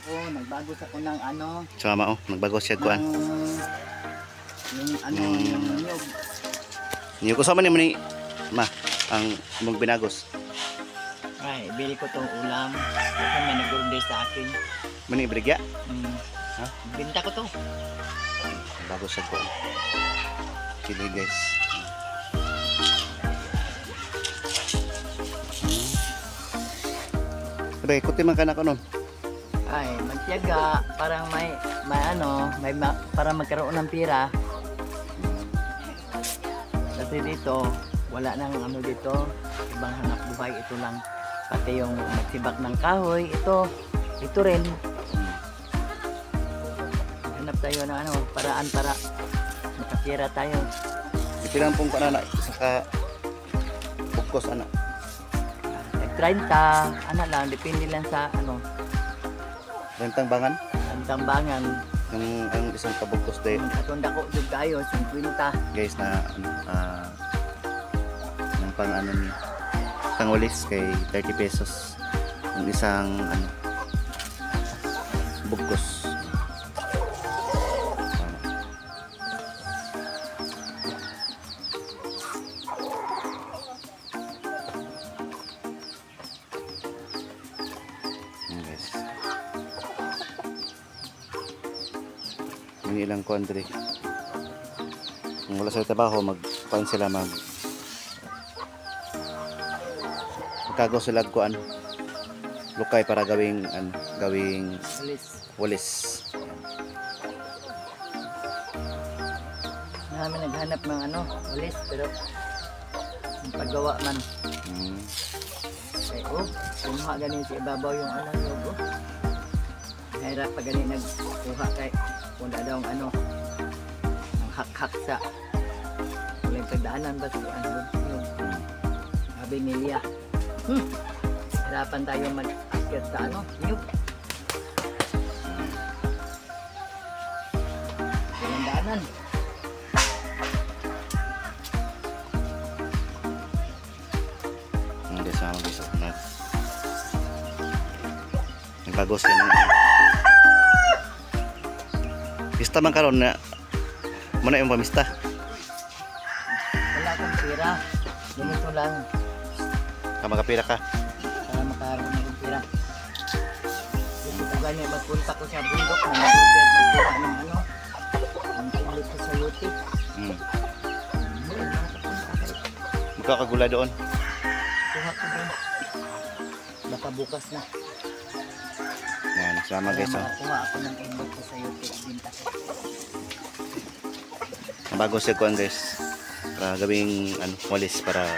ako, nagbago sa ko ng ano. Sama nagbago siya kuan. Yung ano, yung niyog. Niyo ko sama ni ma ang mong binagos. Ay, bili ko tong ulam. Kasi may nag-order sa akin. Mani ibrigya? Ha? Binta ko to. Bago siya kuan. Chili guys. Pero ikuti man kana kanon. Ay, magtiyaga. Parang may ano, para magkaroon ng pira. Kasi dito, wala nang ano dito. Ibang hanap buhay. Ito lang. Pati yung magsibak ng kahoy. Ito rin. Hanap tayo ng ano, paraan para makapira tayo. Ipilang pong kanana saka bukos ana. 30, ano lang, depende lang sa ano, Rentang bangan tambangan. ang isang kabukos day Atong dako jud kayo, 50. guys na ng pang ano ni tangulis kay 30 pesos ang isang ano bukos. Guys. Yung ilang country. Kung wala sa trabaho, magpain sila magkagaw sila kuan lukay para gawing Alis. walis. Namin naghanap ng ano, alis, pero yung paggawa man. Ay, kumuha ganin sa ibabaw yung ano, logo. Nahirap pa ganin nagkuha kay kung daw ang ano, ang hak-hak sa walang pagdaanan ba sa ano, yung sabi niliya. Hirapan tayo mag-akyat sa ano, yung walang daanan. Hindi sama guys. Nagbagos yan. Pista man karon na muna yung pamista. Wala akong pira. Ganito lang. Makapira ka. Para makaroon ng pira. Dito ko ganyan, magpunta ko sa bundok na mag-order, magkuha ng ano, ang tulit ko sa yuti. Magkakagula doon. Kuha ko doon. Baka bukas na. Yan, sama guys. Makakuha ako ng ibot ko sa yuti. Binta ko. Bago siya kuan guys. Para gawing walis para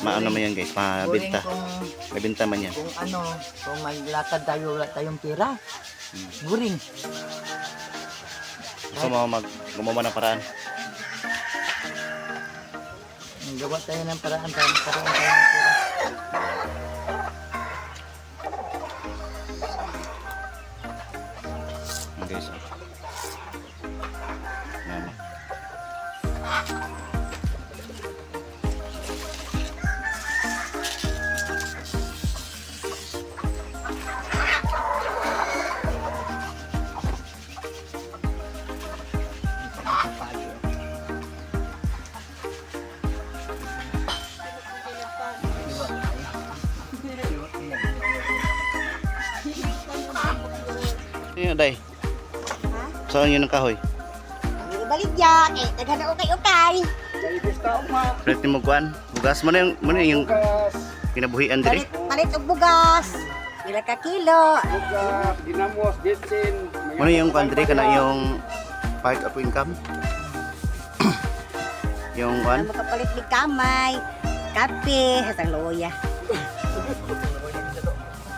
maano man yan guys, mabenta. Mabenta man yan. Kung ano, kung maglakad tayo, wala tayong pira. Guring. Gusto mo gumawa ng paraan. Gawa tayo ng paraan para magkaroon tayo ng pira. Guys. Yan. Ano day? Saan yun ang kahoy? Balik ya, taghana ukay-ukay. Pwede mo kuan? Bugas mo na yung kinabuhian diri. Palit og bugas. Pila ka kilo. Bugas, dinamos, jetsin. Ano yung kuan diri kana yung part of income? Yung kuan? Makapalit ni kamay, kape, hasang loya.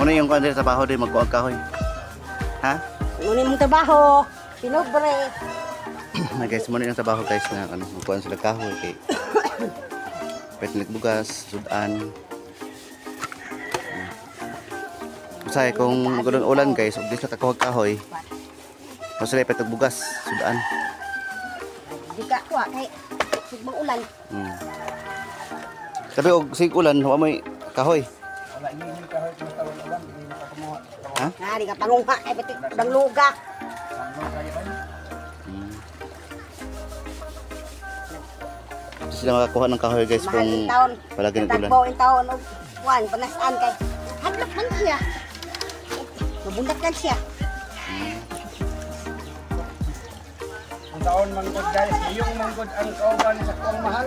Ano yung kuan diri sa baho diri magkuag kahoy? Ha? Ngunit mong trabaho, pinobre. Na guys, muna yung trabaho guys na magkuhan sila kahoy kay petlik bugas, sudan. Usay kung gulong ulan guys, ug di sa kakuhag kahoy. Masala petlik bugas, sudan. Di ka kuha kay sigbang ulan. Tapi og sig ulan, wa may kahoy. Wala niyo yung kahoy kung tawag ulan, hindi na pa mo. Ha? Nga, di ka pangungha. Ay, ba't udang luga. Ito sila makakuha ng kahoy guys Mahal kung yung taon. palagi nag-ulan. Tagbaw yung taon. Juan, panasaan kay. Hadlok man siya. Mabundak lang siya. Ang taon manggod guys, iyong manggod ang kauban sa kuang mahal.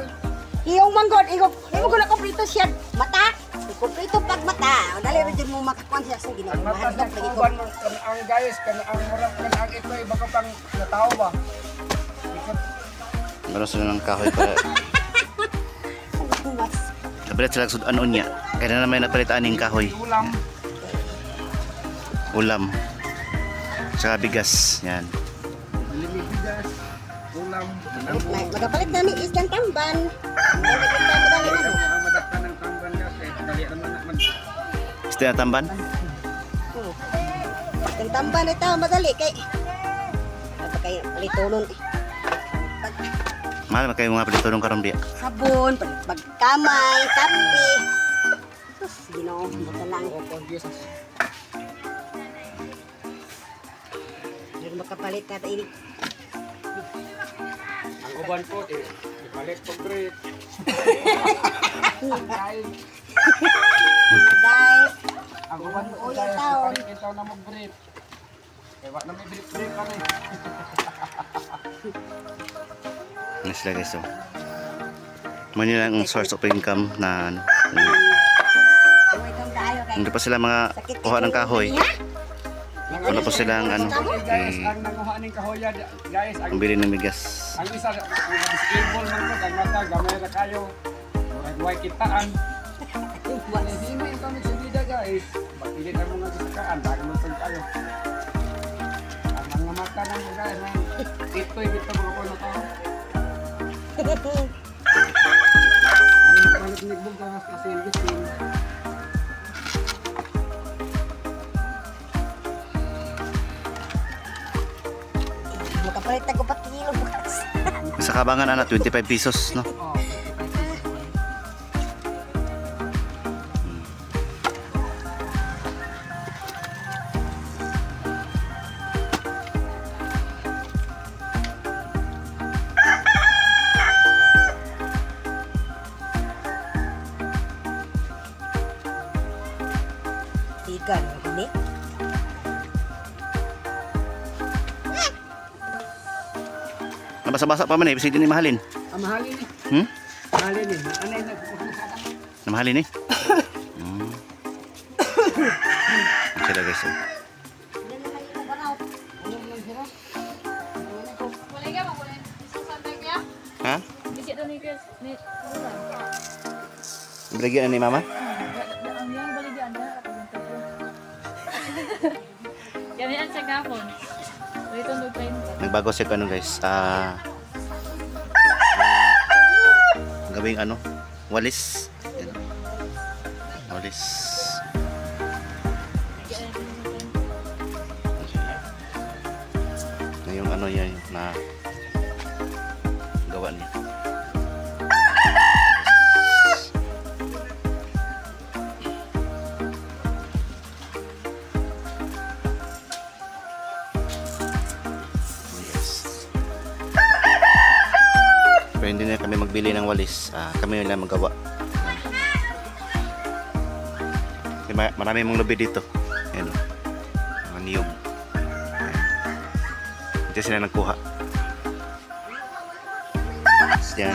Iyong manggod, iyong ko na kumplito siya. Mata. Kumplito pag mata. O, dali rin dyan mo makakuan siya sa ginawa. Ang mata Mahal sa lagi ko. kauban kan ang guys, kan ang murag kan ang ito ay baka pang natao ba. Ikot Meron sila ng kahoy para Mas. kapalit sila sudan unya. Kaya na naman napalitaan ng kahoy. ulam. Ulam. Tsaka bigas. Yan. Limibigas. Ulam. Magapalit namin isang tamban. Dali kita madali na. Ang madaktan ng tamban guys, eh dali naman naman. Gusto na tamban? Yung tamban ito, madali kay. Dapat kayo palitunon. Mahal kayo mga palito ng karambia. Sabon, pagkamay, kape. Sus, ginoo, buta lang. Oh, Jesus. Hindi makapalit na tayo. Ang uban po eh, ibalik po great. Kain. Guys, Ang uban po Uy, guys, taon. ibalik itaw na mag-brief. Eh, wak na may brief ka rin. Ano sila guys so. Manila ang source of income na tuloy kang tayo kay. hindi pa sila mga kuha ng kahoy. Wala pa silang ano, Guys, ang nanguha ng kahoya, guys, ang bili ng bigas. ang isa, ang disable man ko, ang mata, gamay na kayo. Huwag kitaan. Hindi mo yung kami subida, guys. Mapilit ang mga gisakaan, bago mo sa kayo. Ang mga mata ng mga guys, ito'y dito mga ko na tao. Ano yung palit ng bugas kasi yung gising. Makapalit na ko pati kilo bukas. Sa Kabangan ana 25 pesos no. Oh, Tigan, ini. Nabasa-basa pa man eh, kasi din mahalin. ang mahalin eh. Hmm? Mahalin eh. Anay nagpupunta. Namahalin eh. Ang sila guys. Oh. Boleh ke, Mak? Boleh? Bisa sampai ke? Ha? Bisik tu ni ke? Ni. Beragyan ni mama? Ang yang boleh dia anda apa bentuk dia? Yang ni cek gapon. Boleh tunduk kain. Nagbago siya ano guys. Gawing ano? Walis. Yan. Walis. Na yung ano yan na gawa niya. Pero hindi na kami magbili ng walis. Kami lang magawa. Kasi marami mong lobby dito. Ayan. Mga niyog. Hindi sila nagkuha. Tapos yan.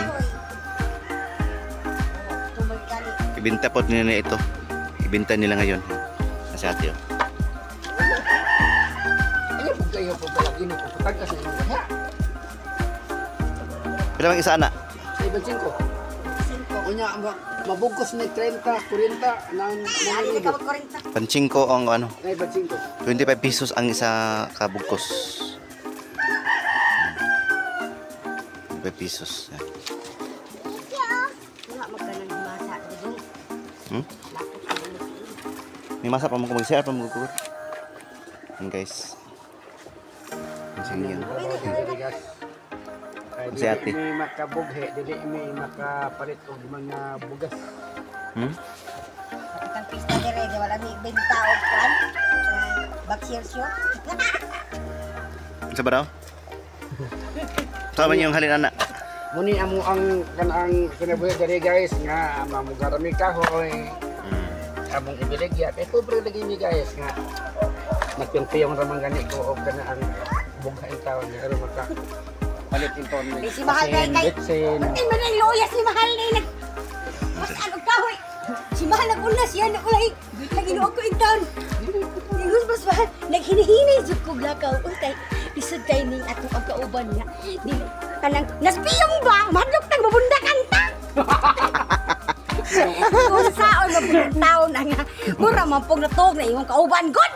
Ibinta po nila ito. Ibinta nila ngayon. Kasi ate oh. Ano po kayo po pala ginupuputag kasi yung kaya? Pila bang isa anak? Sa ibang 5. Kunya, mabugkos ni 30, 40, nang Ano ka magkorenta? Panchingko ang ano. Ay, ibang 5. 25 pesos ang isa kabugkos. 25 pesos. Yan. Wala magkanang masa dito. Hmm? May masa pa mo kung mag-share pa mo kukur. Yan guys. Sige yan. Si ate. May makabughe, dili may makapalit og mga bugas. Hmm? Ang pista dire, wala ni benta o kwan. sersyo. Isa ba daw? Tama yung halin anak. Muni amo ang kanang kinabuhi diri guys nga mamugarami kahoy. Among ibiligya kay pobre lagi mi guys nga nagpiyong ramang gani ko og kana ang bughain taon nga aron maka palit inton ni. Si mahal kay Bitsin. Ay man ang loya si mahal ni nag. Mas ano kahoy. Si mahal nagulas yan ulay. Naginuog ko inton. Ingus bas mahal naghinihinay jud ko lakaw utay. Isod kay ning atong ang kauban nga. Dili kanang naspiyong ba madlok tang babundakan ta. Kung saan na pinagtaon na nga, mura man pong natog na imong kauban, God!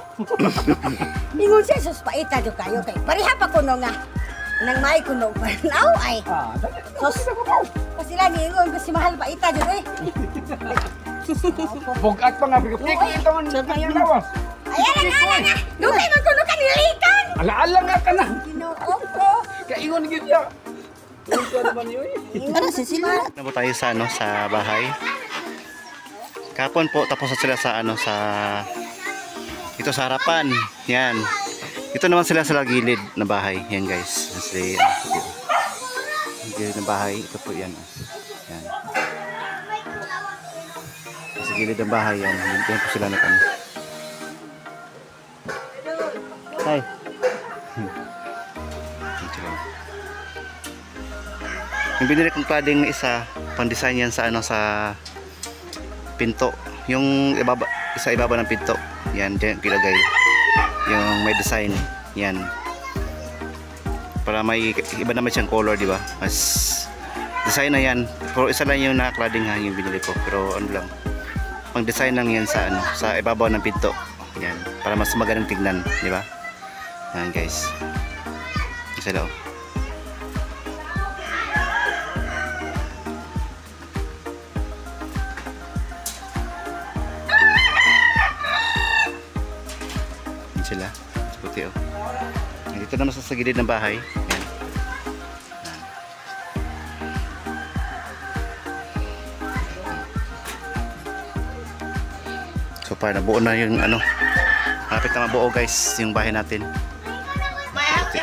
Ingon siya, sus, paita do kayo kay. Pariha pa ko no nga, nang may kuno pa. Now ay, sus, kasi lang ingon, kasi mahal paita do eh. Bugat pa nga bigay inton. Lawas. Ayan nga, dugay man kuno kanilikan. Ala-ala nga ka na. Ginoo ko. Kaya ingon gyud ya. Unsa naman yun? Ano si sila? Na po tayo sa ano sa bahay. Kapon po tapos na sila sa ano sa ito sa harapan. Yan. Ito naman sila sa gilid na bahay. Yan guys. Kasi gilid na bahay. Ito po yan. Yan. Sa gilid ng bahay yan. Yan po sila na kami. Hi. Yung binili kong cladding na isa, pang-design yan sa ano sa pinto. Yung isa ibaba ng pinto. Yan, diyan ilagay. Yung may design. Yan. Para may iba naman siyang color, di ba? Mas design na yan. Pero isa lang yung na-cladding ha, yung binili ko. Pero ano lang, pang-design lang yan sa ano, sa ibabaw ng pinto. Yan, para mas magandang tignan, di ba? Yan guys. Isa daw. Sila puti oh. Dito naman sa gilid ng bahay. Yan. So far nabuo na yung ano, malapit na mabuo guys yung bahay natin. Puti.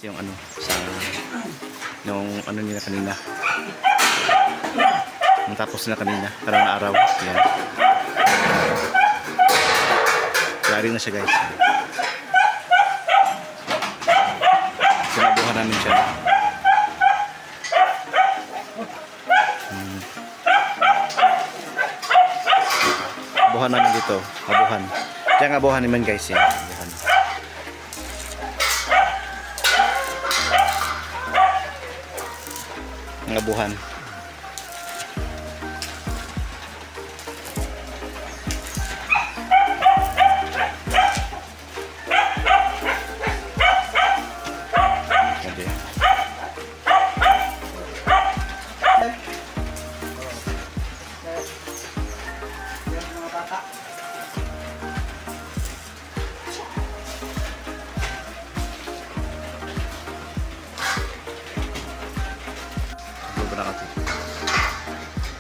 Yung ano sa yung ano nila kanina natapos na kanina karang araw yan claring na siya guys sinabuhan namin siya abuhan namin dito abuhan diyan abuhan naman guys yan abuhan. Ang abuhan.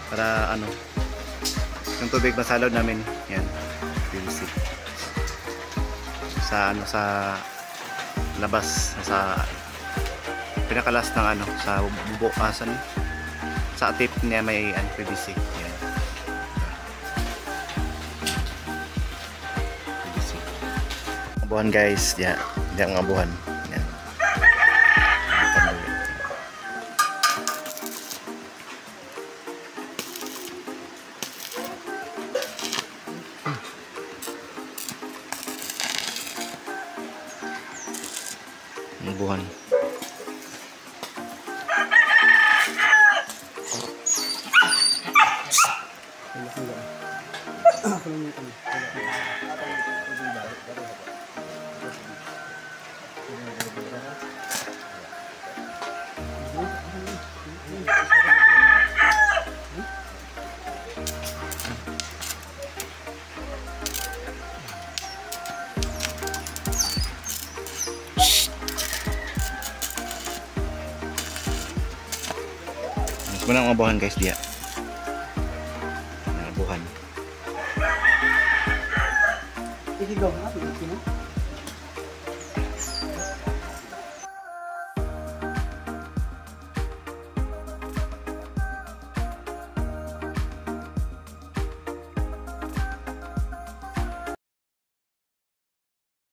Para ano yung tubig masalod namin yan PVC sa ano sa labas sa pinakalas ng ano sa bubukasan sa tip niya may ano, PVC yan PVC abuhan guys yan ang abuhan yan buhan. Walang abuhan guys diya. Abuhan. Ihigaw na, pilitin mo.